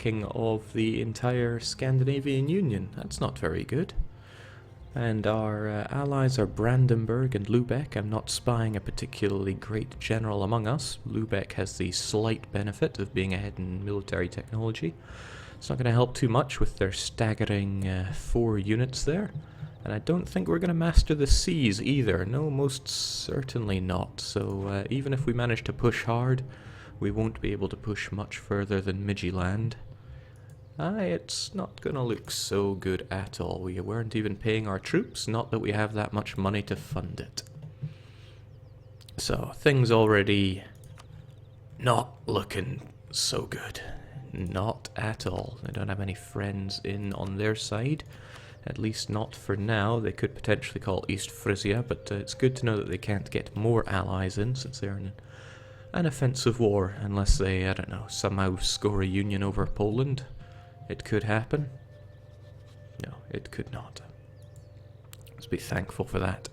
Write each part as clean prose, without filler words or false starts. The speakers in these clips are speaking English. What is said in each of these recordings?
backing of the entire Scandinavian Union. That's not very good. And our allies are Brandenburg and Lübeck. I'm not spying a particularly great general among us. Lübeck has the slight benefit of being ahead in military technology. It's not going to help too much with their staggering 4 units there. And I don't think we're going to master the seas either. No, most certainly not. So even if we manage to push hard, we won't be able to push much further than Midtjylland. It's not going to look so good at all. We weren't even paying our troops, not that we have that much money to fund it. So, things already not looking so good. Not at all. They don't have any friends in on their side. At least not for now. They could potentially call East Frisia, but it's good to know that they can't get more allies in since they're in an offensive war, unless they, I don't know, somehow score a union over Poland. It could happen. No, it could not. Let's be thankful for that.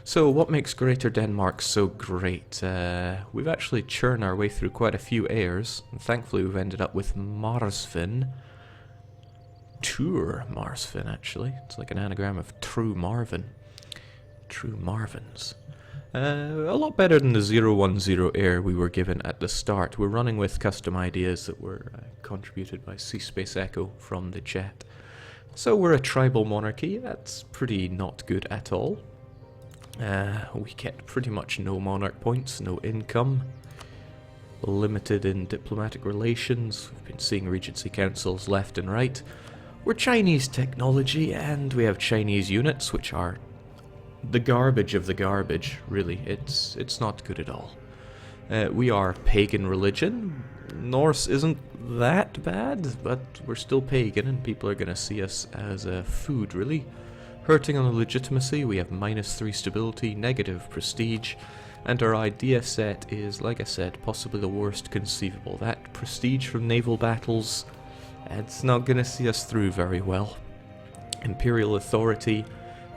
So, what makes Greater Denmark so great? We've actually churned our way through quite a few heirs, and thankfully we've ended up with Marsfin. Tur Marsfin, actually. It's like an anagram of True Marvin. True Marvins. A lot better than the 010 heir we were given at the start. We're running with custom ideas that were contributed by C-Space Echo from the chat. So we're a tribal monarchy. That's pretty not good at all. We get pretty much no monarch points, no income. Limited in diplomatic relations. We've been seeing Regency councils left and right. We're Chinese technology, and we have Chinese units, which are the garbage of the garbage, really. It's not good at all. We are pagan religion. Norse isn't that bad, but we're still pagan, and people are going to see us as food, really. Hurting on the legitimacy, we have -3 stability, negative prestige, and our idea set is, like I said, possibly the worst conceivable. That prestige from naval battles, it's not going to see us through very well. Imperial authority,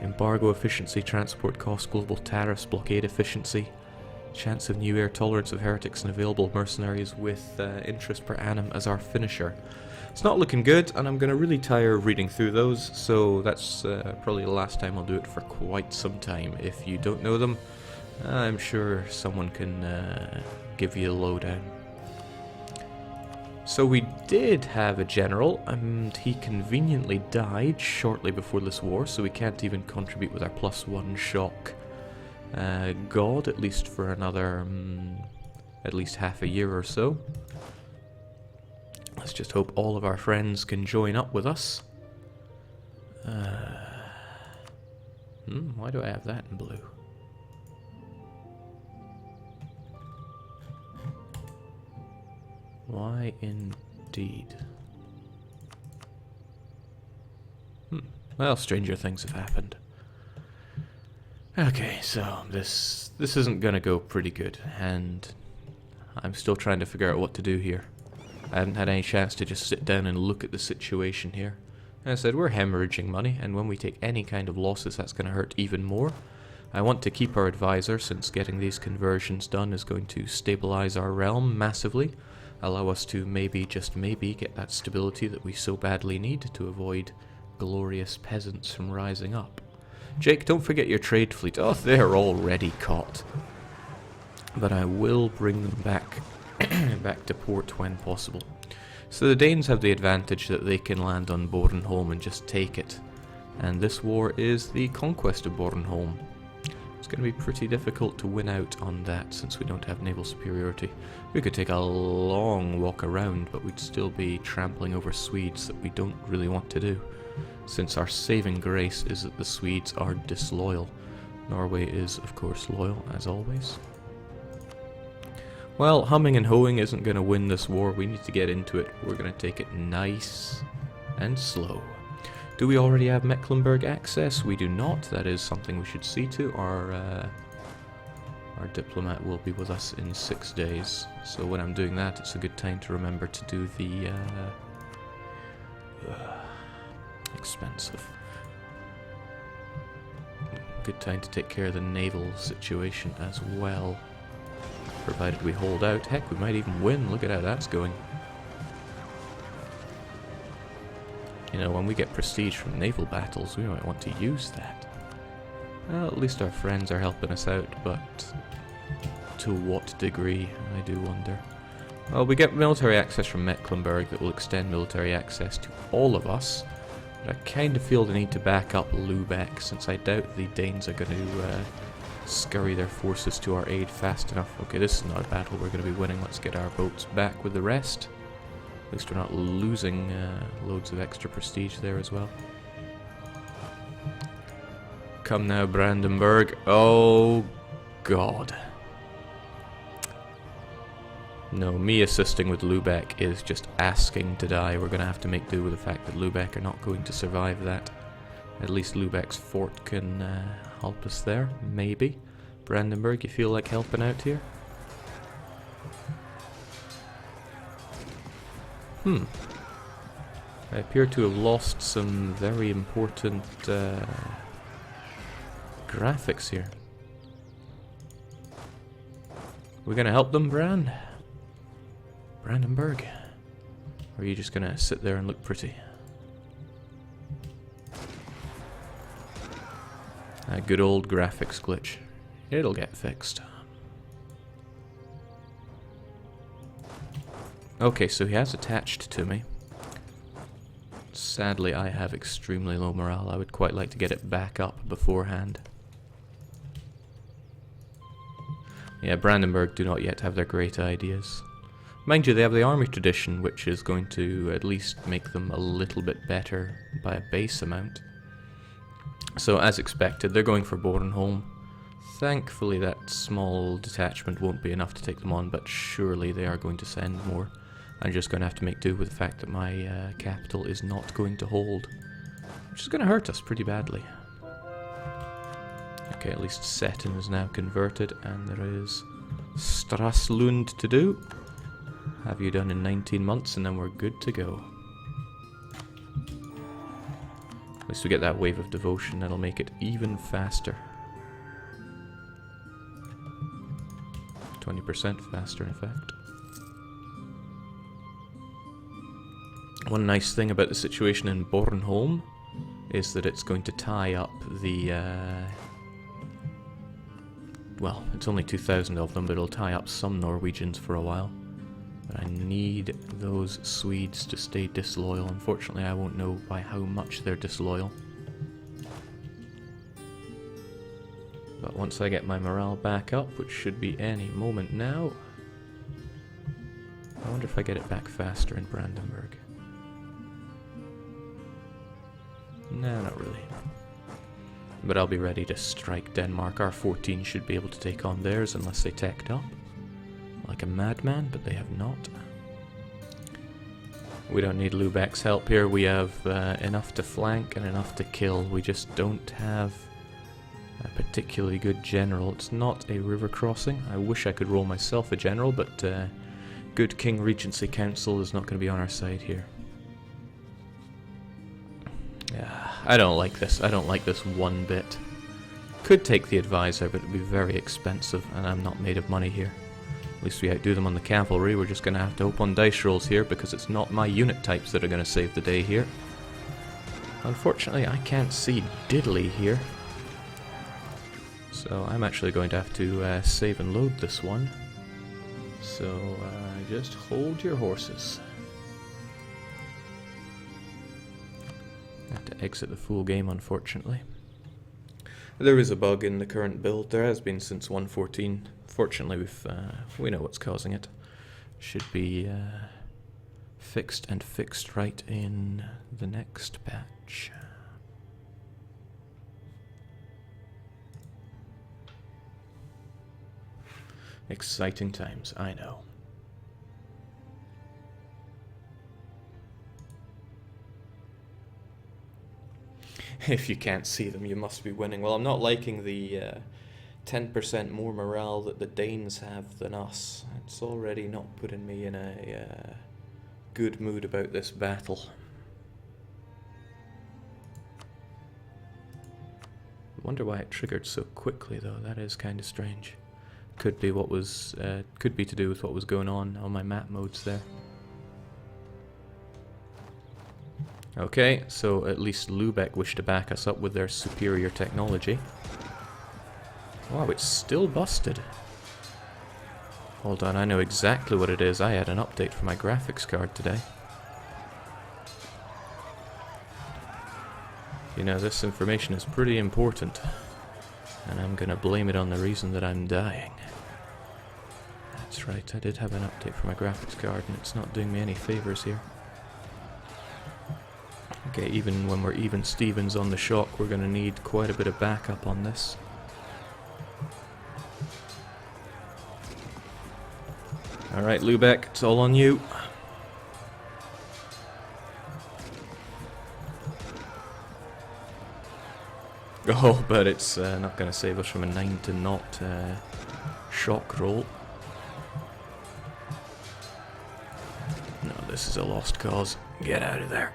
embargo efficiency, transport costs, global tariffs, blockade efficiency, chance of new air, tolerance of heretics, and available mercenaries with interest per annum as our finisher. It's not looking good, and I'm going to really tire of reading through those, so that's probably the last time I'll do it for quite some time. If you don't know them, I'm sure someone can give you a lowdown. So we did have a general, and he conveniently died shortly before this war, so we can't even contribute with our +1 shock god, at least for another, at least half a year or so. Let's just hope all of our friends can join up with us. Why do I have that in blue? Why indeed? Well, stranger things have happened. Okay, so this isn't gonna go pretty good, and I'm still trying to figure out what to do here. I haven't had any chance to just sit down and look at the situation here. As I said, we're hemorrhaging money, and when we take any kind of losses, that's going to hurt even more. I want to keep our advisor, since getting these conversions done is going to stabilize our realm massively, allow us to maybe, just maybe, get that stability that we so badly need to avoid glorious peasants from rising up. Jake, don't forget your trade fleet. Oh, they're already caught. But I will bring them back back to port when possible. So the Danes have the advantage that they can land on Bornholm and just take it. And this war is the conquest of Bornholm. It's going to be pretty difficult to win out on that since we don't have naval superiority. We could take a long walk around, but we'd still be trampling over Swedes that we don't really want to do, since our saving grace is that the Swedes are disloyal. Norway is, of course, loyal, as always. Well, humming and hoeing isn't going to win this war. We need to get into it. We're going to take it nice and slow. Do we already have Mecklenburg access? We do not. That is something we should see to. Our diplomat will be with us in 6 days. So when I'm doing that, it's a good time to remember to do the... expensive. Good time to take care of the naval situation as well. Provided we hold out. Heck, we might even win. Look at how that's going. You know, when we get prestige from naval battles, we might want to use that. Well, at least our friends are helping us out, but to what degree, I do wonder. Well, we get military access from Mecklenburg that will extend military access to all of us. But I kind of feel the need to back up Lubeck, since I doubt the Danes are going to scurry their forces to our aid fast enough. Okay, this is not a battle we're going to be winning. Let's get our boats back with the rest. At least we're not losing loads of extra prestige there as well. Come now, Brandenburg. Oh, God. No, me assisting with Lubeck is just asking to die. We're going to have to make do with the fact that Lubeck are not going to survive that. At least Lubeck's fort can help us there, maybe. Brandenburg, you feel like helping out here? I appear to have lost some very important graphics here. We're gonna help them, Brandenburg? Or are you just gonna sit there and look pretty? A good old graphics glitch. It'll get fixed. Okay, so he has attached to me. Sadly, I have extremely low morale. I would quite like to get it back up beforehand. Yeah, Brandenburg do not yet have their great ideas. Mind you, they have the army tradition, which is going to at least make them a little bit better by a base amount. So, as expected, they're going for Bornholm. Thankfully, that small detachment won't be enough to take them on, but surely they are going to send more. I'm just going to have to make do with the fact that my capital is not going to hold, which is going to hurt us pretty badly. Okay, at least Setten is now converted, and there is Stralsund to do. Have you done in 19 months, and then we're good to go. At least we get that wave of devotion, that'll make it even faster. 20% faster, in fact. One nice thing about the situation in Bornholm is that it's going to tie up the, well, it's only 2,000 of them, but it'll tie up some Norwegians for a while. But I need those Swedes to stay disloyal. Unfortunately, I won't know by how much they're disloyal. But once I get my morale back up, which should be any moment now, I wonder if I get it back faster in Brandenburg. No, not really. But I'll be ready to strike Denmark. Our 14 should be able to take on theirs unless they tacked up like a madman, but they have not. We don't need Lubeck's help here. We have enough to flank and enough to kill. We just don't have a particularly good general. It's not a river crossing. I wish I could roll myself a general, but good King Regency Council is not going to be on our side here. Yeah, I don't like this. I don't like this one bit. Could take the advisor, but it would be very expensive, and I'm not made of money here. At least we outdo them on the cavalry. We're just going to have to hope on dice rolls here, because it's not my unit types that are going to save the day here. Unfortunately, I can't see diddly here. So I'm actually going to have to save and load this one. So just hold your horses. I have to exit the full game, unfortunately. There is a bug in the current build. There has been since 1.14. Fortunately, we know what's causing it. Should be fixed and fixed right in the next patch. Exciting times, I know. If you can't see them, you must be winning. Well, I'm not liking the 10% more morale that the Danes have than us. It's already not putting me in a good mood about this battle. I wonder why it triggered so quickly, though. That is kind of strange. Could be what was, could be to do with what was going on my map modes there. Okay, so at least Lübeck wished to back us up with their superior technology. Wow, it's still busted. Hold on, I know exactly what it is. I had an update for my graphics card today. You know, this information is pretty important. And I'm gonna blame it on the reason that I'm dying. That's right, I did have an update for my graphics card and it's not doing me any favors here. Okay, even when we're even Stevens on the shock, we're gonna need quite a bit of backup on this. Alright, Lübeck, it's all on you. Oh, but it's not going to save us from a 9-0 shock roll. No, this is a lost cause. Get out of there.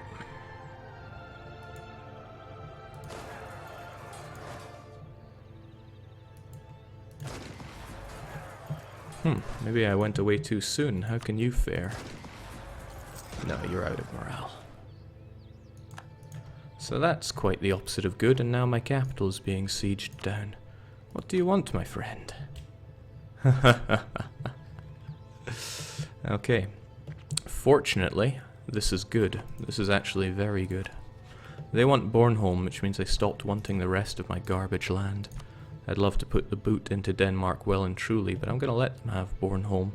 Maybe I went away too soon. How can you fare? No, you're out of morale. So that's quite the opposite of good, and now my capital is being sieged down. What do you want, my friend? Okay. Fortunately, this is good. This is actually very good. They want Bornholm, which means they stopped wanting the rest of my garbage land. I'd love to put the boot into Denmark well and truly, but I'm going to let them have Bornholm.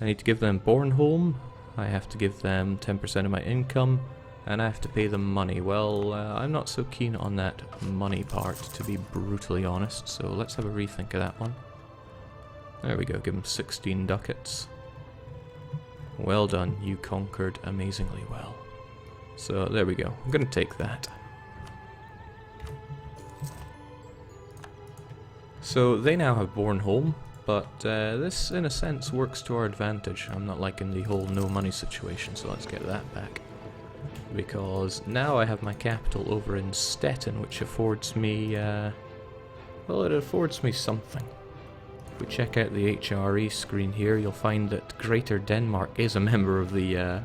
I need to give them Bornholm, I have to give them 10% of my income, and I have to pay them money. Well, I'm not so keen on that money part, to be brutally honest, so let's have a rethink of that one. There we go, give them 16 ducats. Well done, you conquered amazingly well. So there we go, I'm going to take that. So they now have Bornholm, but this in a sense works to our advantage. I'm not liking the whole no money situation, so let's get that back. Because now I have my capital over in Stettin, which affords me, well, it affords me something. If we check out the HRE screen here, you'll find that Greater Denmark is a member of the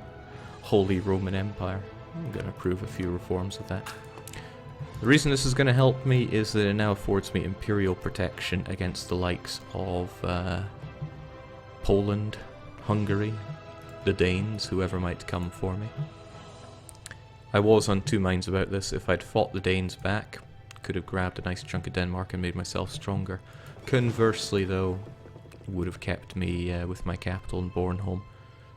Holy Roman Empire. I'm going to approve a few reforms of that. The reason this is going to help me is that it now affords me imperial protection against the likes of Poland, Hungary, the Danes, whoever might come for me. I was on two minds about this. If I'd fought the Danes back, could have grabbed a nice chunk of Denmark and made myself stronger. Conversely, though, would have kept me with my capital in Bornholm.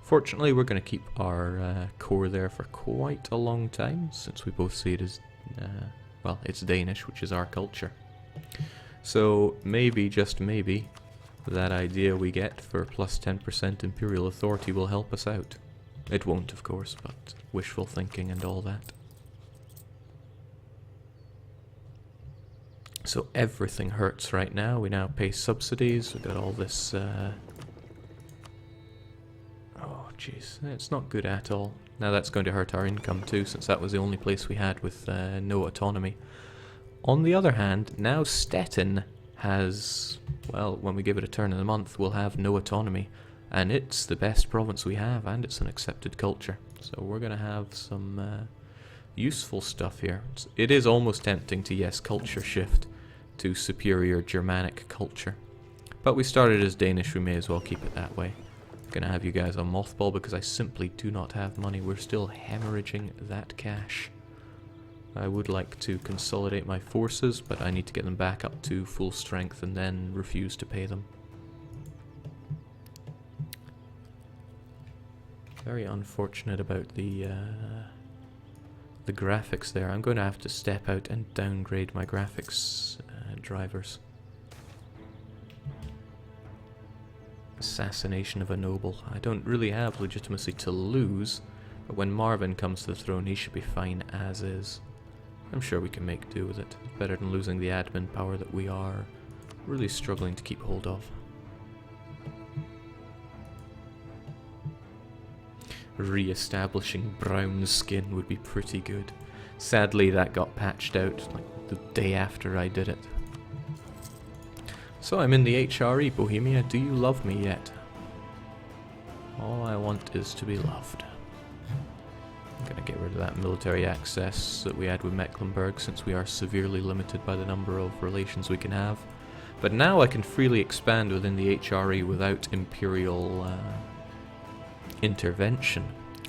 Fortunately, we're going to keep our core there for quite a long time, since we both see it as... well, it's Danish, which is our culture. So maybe, just maybe, that idea we get for plus 10% imperial authority will help us out. It won't, of course, but wishful thinking and all that. So everything hurts right now. We now pay subsidies. We've got all this... oh, jeez. It's not good at all. Now that's going to hurt our income too, since that was the only place we had with no autonomy. On the other hand, now Stettin has, well, when we give it a turn of the month, we'll have no autonomy. And it's the best province we have, and it's an accepted culture. So we're going to have some useful stuff here. It is almost tempting to, yes, culture shift to superior Germanic culture. But we started as Danish, we may as well keep it that way. Gonna have you guys on mothball because I simply do not have money. We're still hemorrhaging that cash. I would like to consolidate my forces, but I need to get them back up to full strength and then refuse to pay them. Very unfortunate about the graphics there. I'm going to have to step out and downgrade my graphics drivers. Assassination of a noble. I don't really have legitimacy to lose, but when Marvin comes to the throne, he should be fine as is. I'm sure we can make do with it. Better than losing the admin power that we are really struggling to keep hold of. Re-establishing brown skin would be pretty good. Sadly, that got patched out like the day after I did it. So I'm in the HRE, Bohemia. Do you love me yet? All I want is to be loved. Gonna get rid of that military access that we had with Mecklenburg, since we are severely limited by the number of relations we can have. But now I can freely expand within the HRE without imperial intervention.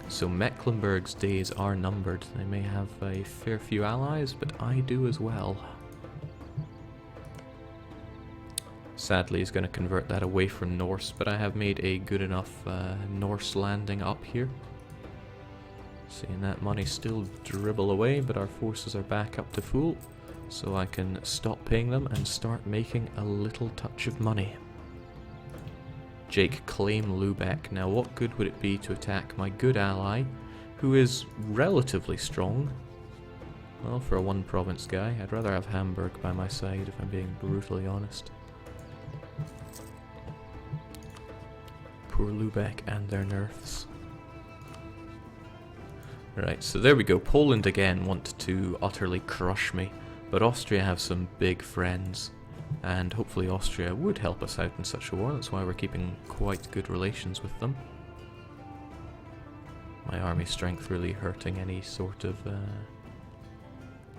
So Mecklenburg's days are numbered. They may have a fair few allies, but I do as well. Sadly, he's going to convert that away from Norse, but I have made a good enough Norse landing up here. Seeing that money still dribble away, but our forces are back up to full, so I can stop paying them and start making a little touch of money. Jake, claim Lübeck. Now what good would it be to attack my good ally, who is relatively strong? Well, for a one province guy, I'd rather have Hamburg by my side, if I'm being brutally honest. Poor Lübeck and their nerfs. Right, so there we go. Poland again want to utterly crush me, but Austria have some big friends, and hopefully Austria would help us out in such a war. That's why we're keeping quite good relations with them. My army strength really hurting any sort of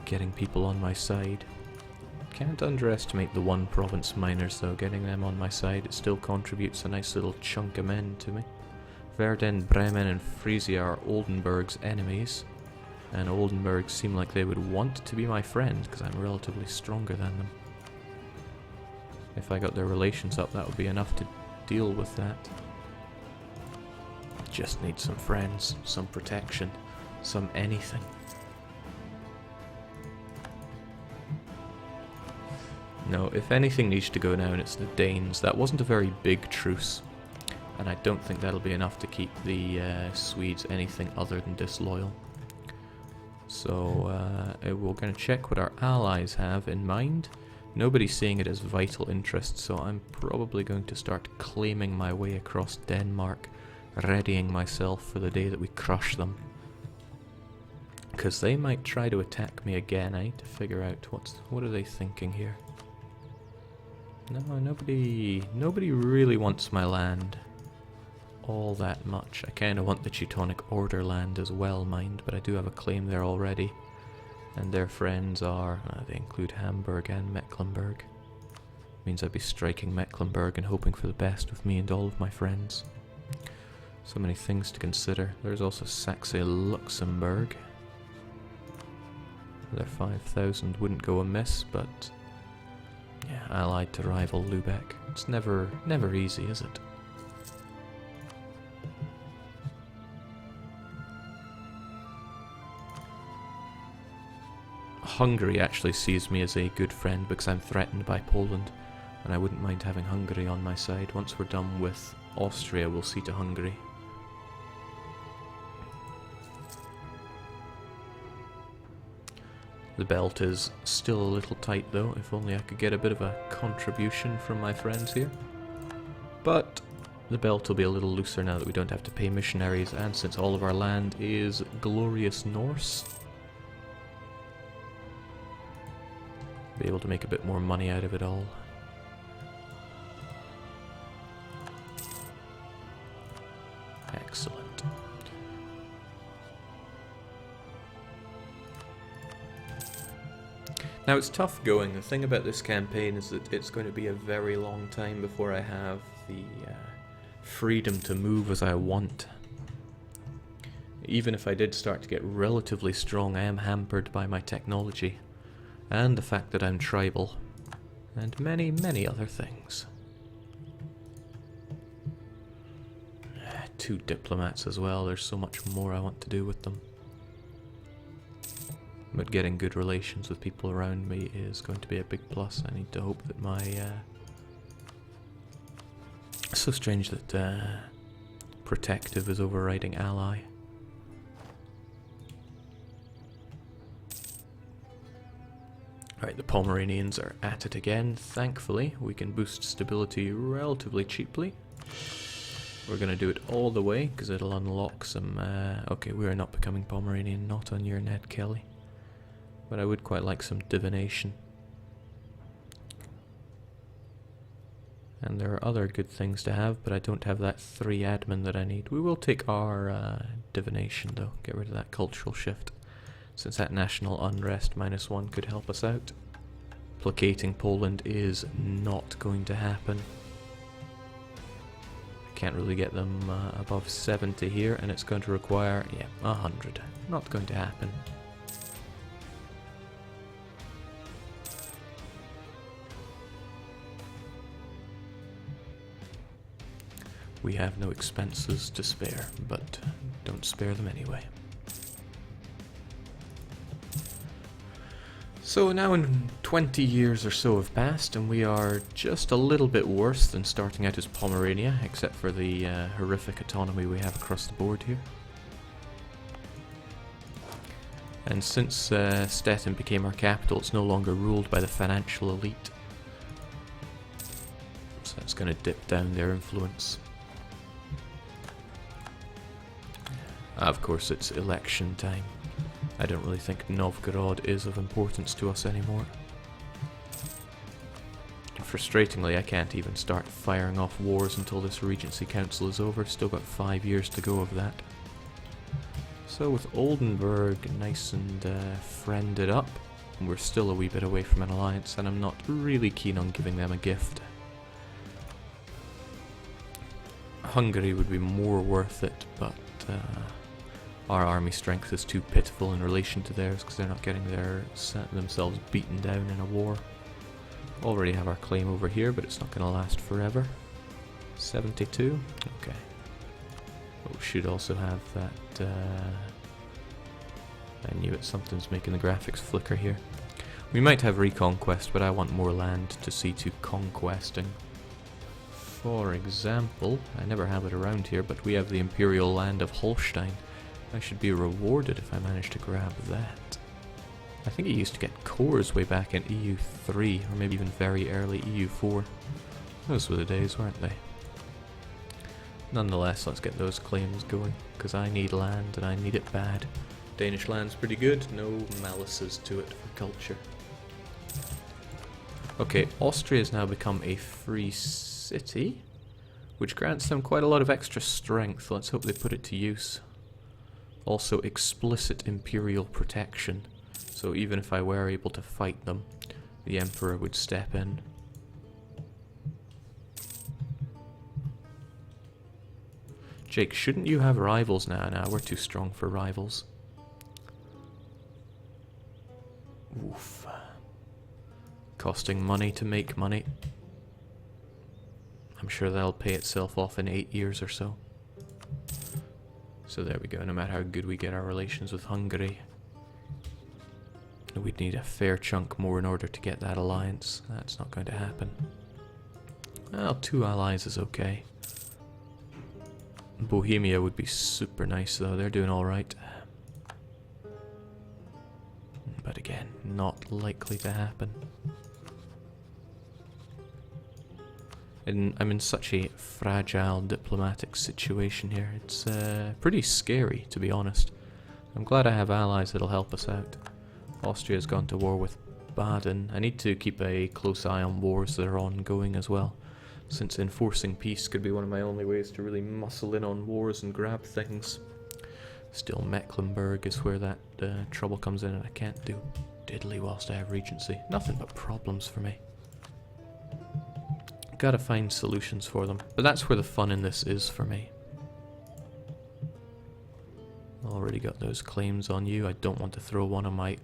getting people on my side. Can't underestimate the one province miners though. Getting them on my side, it still contributes a nice little chunk of men to me. Verden, Bremen and Frisia are Oldenburg's enemies, and Oldenburg seem like they would want to be my friend because I'm relatively stronger than them. If I got their relations up, that would be enough to deal with that. Just need some friends, some protection, some anything. No, if anything needs to go down, it's the Danes. That wasn't a very big truce, and I don't think that'll be enough to keep the Swedes anything other than disloyal. So we're going to check what our allies have in mind. Nobody's seeing it as vital interest, so I'm probably going to start claiming my way across Denmark, readying myself for the day that we crush them. Because they might try to attack me again. I need to figure out what are they thinking here. No, nobody really wants my land all that much. I kind of want the Teutonic Order land as well, mind, but I do have a claim there already. And their friends are, they include Hamburg and Mecklenburg. Means I'd be striking Mecklenburg and hoping for the best with me and all of my friends. So many things to consider. There's also Saxe-Luxembourg. Their 5,000 wouldn't go amiss, but yeah, allied to rival Lübeck. It's never easy, is it? Hungary actually sees me as a good friend because I'm threatened by Poland, and I wouldn't mind having Hungary on my side. Once we're done with Austria, we'll see to Hungary. The belt is still a little tight though. If only I could get a bit of a contribution from my friends here. But the belt will be a little looser now that we don't have to pay missionaries, and since all of our land is glorious Norse, be able to make a bit more money out of it all. Excellent. Now it's tough going. The thing about this campaign is that it's going to be a very long time before I have the freedom to move as I want. Even if I did start to get relatively strong, I am hampered by my technology. And the fact that I'm tribal. And many, many other things. 2 diplomats as well. There's so much more I want to do with them. But getting good relations with people around me is going to be a big plus. I need to hope that my... It's so strange that protective is overriding ally. Right, the Pomeranians are at it again. Thankfully, we can boost stability relatively cheaply. We're going to do it all the way, because it'll unlock some... okay, we are not becoming Pomeranian, not on your Ned Kelly. But I would quite like some divination. And there are other good things to have, but I don't have that 3 admin that I need. We will take our divination though. Get rid of that cultural shift. Since that national unrest -1 could help us out. Placating Poland is not going to happen. Can't really get them above 70 here, and it's going to require, yeah, 100. Not going to happen. We have no expenses to spare, but don't spare them anyway. So now 20 years or so have passed, and we are just a little bit worse than starting out as Pomerania, except for the horrific autonomy we have across the board here. And since Stettin became our capital, it's no longer ruled by the financial elite. So that's going to dip down their influence. Of course, it's election time. I don't really think Novgorod is of importance to us anymore. Frustratingly, I can't even start firing off wars until this Regency Council is over. Still got 5 years to go of that. So with Oldenburg nice and friended up, we're still a wee bit away from an alliance, and I'm not really keen on giving them a gift. Hungary would be more worth it, but our army strength is too pitiful in relation to theirs because they're not getting themselves beaten down in a war. Already have our claim over here, but it's not going to last forever. 72? Okay. But we should also have that... I knew it, something's making the graphics flicker here. We might have reconquest, but I want more land to see to conquesting. For example, I never have it around here, but we have the imperial land of Holstein. I should be rewarded if I manage to grab that. I think it used to get cores way back in EU3, or maybe even very early EU4. Those were the days, weren't they? Nonetheless, let's get those claims going, because I need land and I need it bad. Danish land's pretty good, no malices to it for culture. Okay, Austria has now become a free city, which grants them quite a lot of extra strength. Let's hope they put it to use. Also, explicit imperial protection. So even if I were able to fight them, the Emperor would step in. Jake, shouldn't you have rivals now? Nah, we're too strong for rivals. Oof. Costing money to make money. I'm sure that'll pay itself off in 8 years or so. So there we go, no matter how good we get our relations with Hungary. We'd need a fair chunk more in order to get that alliance. That's not going to happen. Well, 2 allies is okay. Bohemia would be super nice though, they're doing alright. But again, not likely to happen. I'm in such a fragile diplomatic situation here. It's pretty scary, to be honest. I'm glad I have allies that'll help us out. Austria's gone to war with Baden. I need to keep a close eye on wars that are ongoing as well, since enforcing peace could be one of my only ways to really muscle in on wars and grab things. Still, Mecklenburg is where that trouble comes in, and I can't do diddly whilst I have Regency. Nothing but problems for me. Gotta find solutions for them, but that's where the fun in this is for me. Already got those claims on you. I don't want to throw one of my,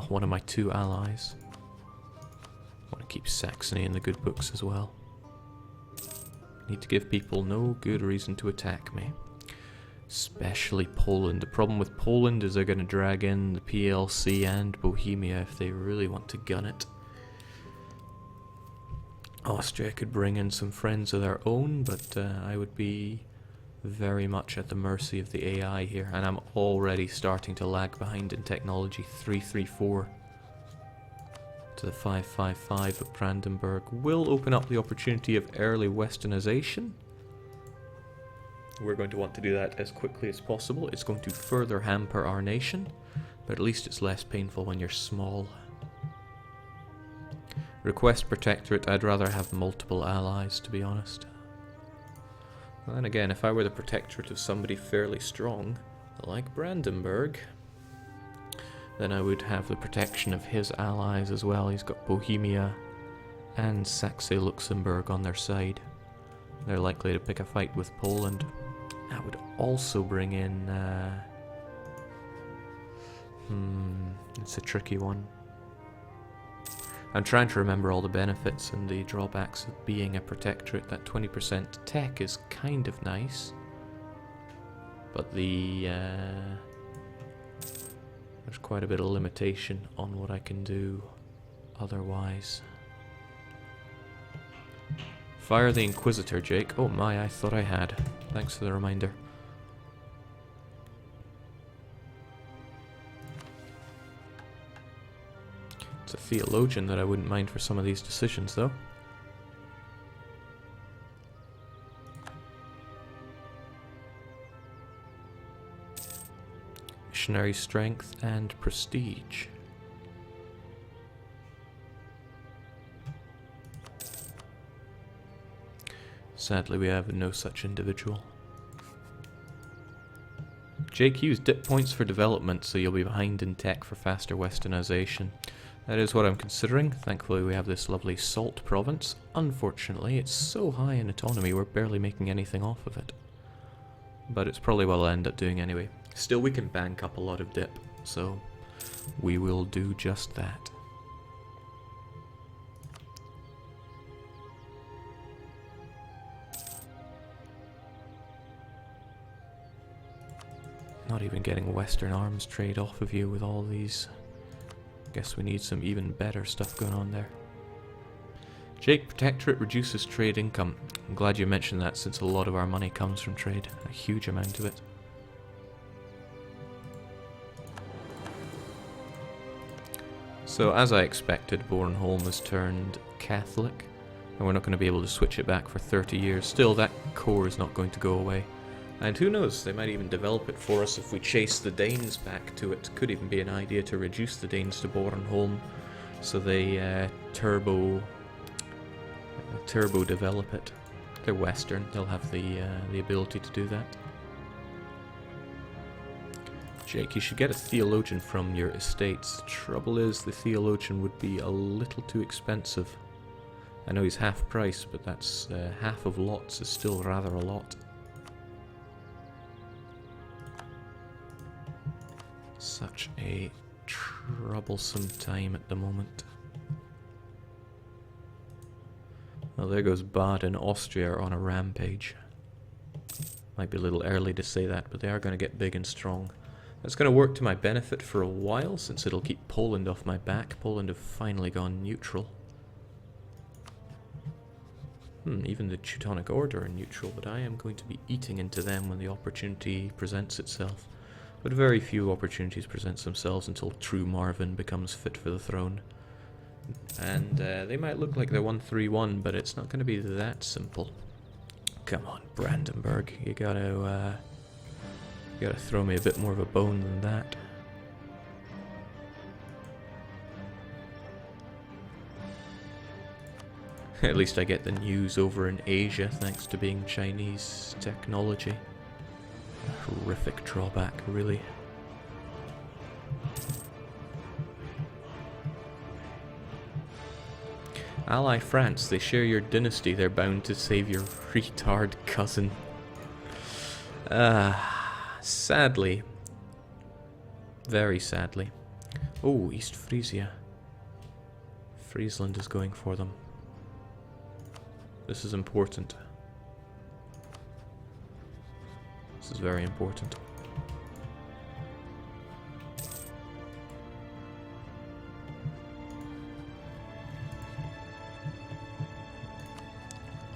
one of my 2 allies. I want to keep Saxony in the good books as well. Need to give people no good reason to attack me. Especially Poland. The problem with Poland is they're going to drag in the PLC and Bohemia if they really want to gun it. Austria could bring in some friends of their own, but I would be very much at the mercy of the AI here, and I'm already starting to lag behind in technology. 334 to the 555 of Brandenburg will open up the opportunity of early westernization. We're going to want to do that as quickly as possible. It's going to further hamper our nation, but at least it's less painful when you're small. Request Protectorate. I'd rather have multiple allies, to be honest. Well, then again, if I were the protectorate of somebody fairly strong, like Brandenburg, then I would have the protection of his allies as well. He's got Bohemia and Saxe-Luxembourg on their side. They're likely to pick a fight with Poland. That would also bring in... it's a tricky one. I'm trying to remember all the benefits and the drawbacks of being a protectorate. That 20% tech is kind of nice. But there's quite a bit of limitation on what I can do otherwise. Fire the Inquisitor, Jake. Oh my, I thought I had. Thanks for the reminder. It's a theologian that I wouldn't mind for some of these decisions, though. Missionary strength and prestige. Sadly, we have no such individual. Jake, use dip points for development, so you'll be behind in tech for faster westernization. That is what I'm considering. Thankfully, we have this lovely salt province. Unfortunately, it's so high in autonomy, we're barely making anything off of it. But it's probably what I'll end up doing anyway. Still, we can bank up a lot of dip, so we will do just that. Not even getting Western arms trade off of you with all these. Guess we need some even better stuff going on there. Jake, Protectorate reduces trade income. I'm glad you mentioned that, since a lot of our money comes from trade. A huge amount of it. So, as I expected, Bornholm has turned Catholic, and we're not going to be able to switch it back for 30 years. Still, that core is not going to go away. And who knows, they might even develop it for us if we chase the Danes back to it. Could even be an idea to reduce the Danes to Bornholm, so they turbo develop it. They're Western, they'll have the ability to do that. Jake, you should get a theologian from your estates. The trouble is, the theologian would be a little too expensive. I know he's half price, but that's half of lots is still rather a lot. Such a troublesome time at the moment. Well, there goes Baden, Austria on a rampage. Might be a little early to say that, but they are going to get big and strong. That's going to work to my benefit for a while, since it'll keep Poland off my back. Poland have finally gone neutral. Even the Teutonic Order are neutral, but I am going to be eating into them when the opportunity presents itself. But very few opportunities present themselves until true Marvin becomes fit for the throne. And they might look like they're 1-3-1, but it's not going to be that simple. Come on, Brandenburg, you gotta throw me a bit more of a bone than that. At least I get the news over in Asia thanks to being Chinese technology. A horrific drawback, really. Ally France, they share your dynasty, they're bound to save your retard cousin. Sadly. Very sadly. Oh, East Frisia. Friesland is going for them. This is important. This is very important.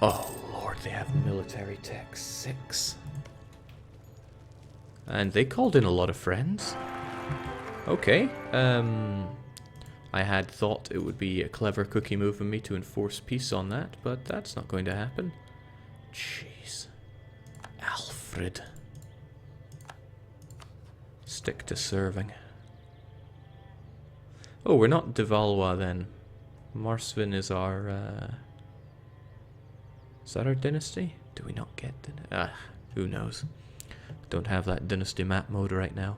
Oh lord, they have military tech 6. And they called in a lot of friends. Okay, I had thought it would be a clever cookie move of me to enforce peace on that, but that's not going to happen. Jeez. Alfred. Stick to serving. Oh, we're not de Valois then. Marsvin is our... is that our dynasty? Do we not get... who knows? Don't have that dynasty map mode right now.